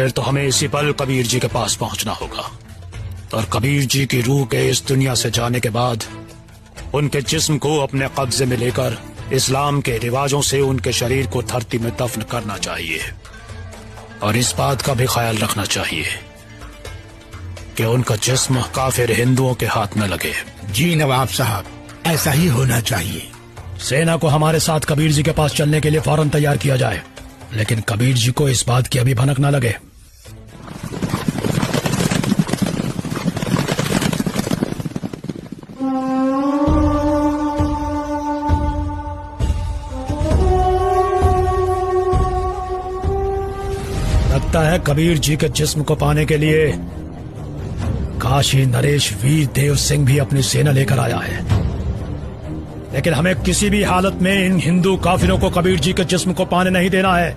फिर तो हमें इसी पल कबीर जी के पास पहुंचना होगा और कबीर जी की रूह के इस दुनिया से जाने के बाद उनके जिस्म को अपने कब्जे में लेकर इस्लाम के रिवाजों से उनके शरीर को धरती में दफन करना चाहिए। और इस बात का भी ख्याल रखना चाहिए कि उनका जिस्म काफिर हिंदुओं के हाथ न लगे। जी नवाब साहब, ऐसा ही होना चाहिए। सेना को हमारे साथ कबीर जी के पास चलने के लिए फौरन तैयार किया जाए, लेकिन कबीर जी को इस बात की अभी भनक न लगे। लगता है कबीर जी के जिस्म को पाने के लिए काशी नरेश वीर देव सिंह भी अपनी सेना लेकर आया है, लेकिन हमें किसी भी हालत में इन हिंदू काफिरों को कबीर जी के जिस्म को पाने नहीं देना है।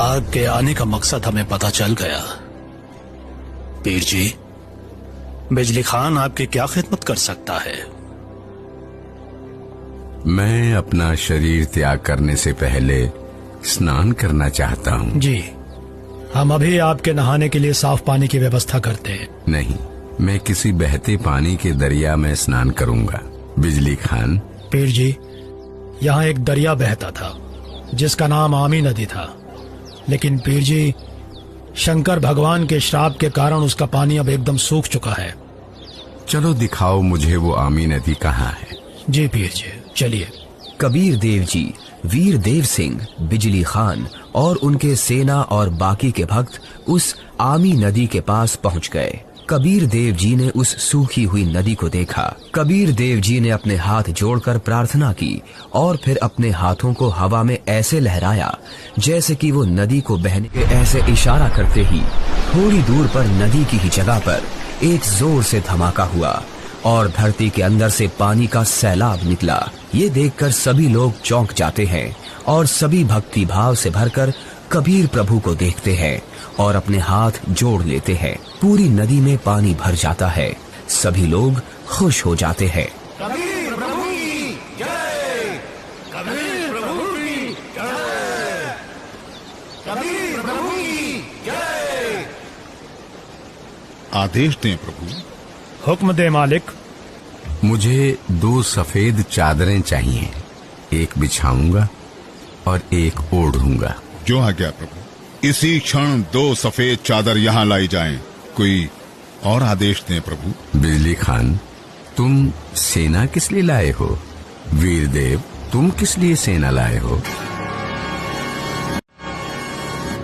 आग के आने का मकसद हमें पता चल गया। पीर जी, बिजली खान आपकी क्या खिदमत कर सकता है? मैं अपना शरीर त्याग करने से पहले स्नान करना चाहता हूँ। जी, हम अभी आपके नहाने के लिए साफ पानी की व्यवस्था करते हैं। नहीं, मैं किसी बहते पानी के दरिया में स्नान करूंगा। बिजली खान। पीर जी, यहाँ एक दरिया बहता था जिसका नाम आमी नदी था, लेकिन पीर जी, शंकर भगवान के श्राप के कारण उसका पानी अब एकदम सूख चुका है। चलो दिखाओ मुझे वो आमी नदी कहाँ है। जी पीर जी, चलिए। कबीर देव जी, वीर देव सिंह, बिजली खान और उनके सेना और बाकी के भक्त उस आमी नदी के पास पहुंच गए। कबीर देव जी ने उस सूखी हुई नदी को देखा। कबीर देव जी ने अपने हाथ जोड़कर प्रार्थना की और फिर अपने हाथों को हवा में ऐसे लहराया जैसे कि वो नदी को बहने के ऐसे इशारा करते ही थोड़ी दूर पर नदी की ही जगह पर एक जोर से धमाका हुआ और धरती के अंदर से पानी का सैलाब निकला। ये देखकर सभी लोग चौंक जाते हैं और सभी भक्ति भाव से भरकर कबीर प्रभु को देखते हैं और अपने हाथ जोड़ लेते हैं। पूरी नदी में पानी भर जाता है। सभी लोग खुश हो जाते हैं। कबीर प्रभु की जय, कबीर प्रभु की जय, कबीर प्रभु की जय। आदेश दें प्रभु। हुक्म दे मालिक। मुझे 2 सफेद चादरें चाहिए, एक बिछाऊंगा और एक ओढ़ूंगा। जो आज्ञा प्रभु। इसी क्षण 2 सफेद चादर यहाँ लाई जाएं। कोई और आदेश दें प्रभु। बिजली खान, तुम सेना किस लिए लाए हो? वीर देव, तुम किस लिए सेना लाए हो?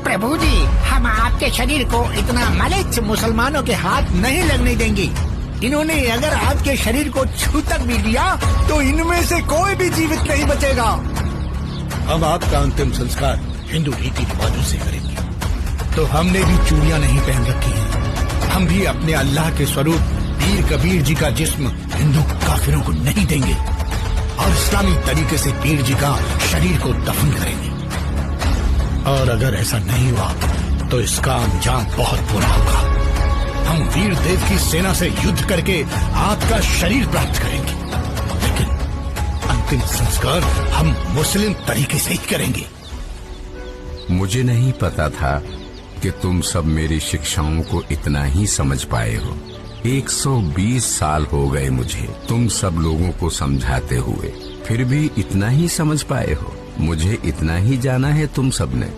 प्रभु जी, हम आपके शरीर को इतना मलिच मुसलमानों के हाथ नहीं लगने देंगे। इन्होंने अगर आपके शरीर को छू तक भी लिया तो इनमें से कोई भी जीवित नहीं बचेगा। हम आपका अंतिम संस्कार हिंदू रीति रिवाजों से करेंगे। तो हमने भी चूड़ियां नहीं पहन रखी हैं। हम भी अपने अल्लाह के स्वरूप वीर कबीर जी का जिस्म हिंदू काफिरों को नहीं देंगे और इस्लामी तरीके से पीर जी का शरीर को दफन करेंगे। और अगर ऐसा नहीं हुआ तो इसका अंजाम बहुत बुरा होगा। हम वीर देव की सेना से युद्ध करके आपका शरीर प्राप्त करेंगे, लेकिन अंतिम संस्कार हम मुस्लिम तरीके से ही करेंगे। मुझे नहीं पता था कि तुम सब मेरी शिक्षाओं को इतना ही समझ पाए हो। 120 साल हो गए मुझे तुम सब लोगों को समझाते हुए, फिर भी इतना ही समझ पाए हो। मुझे इतना ही जाना है तुम सब ने।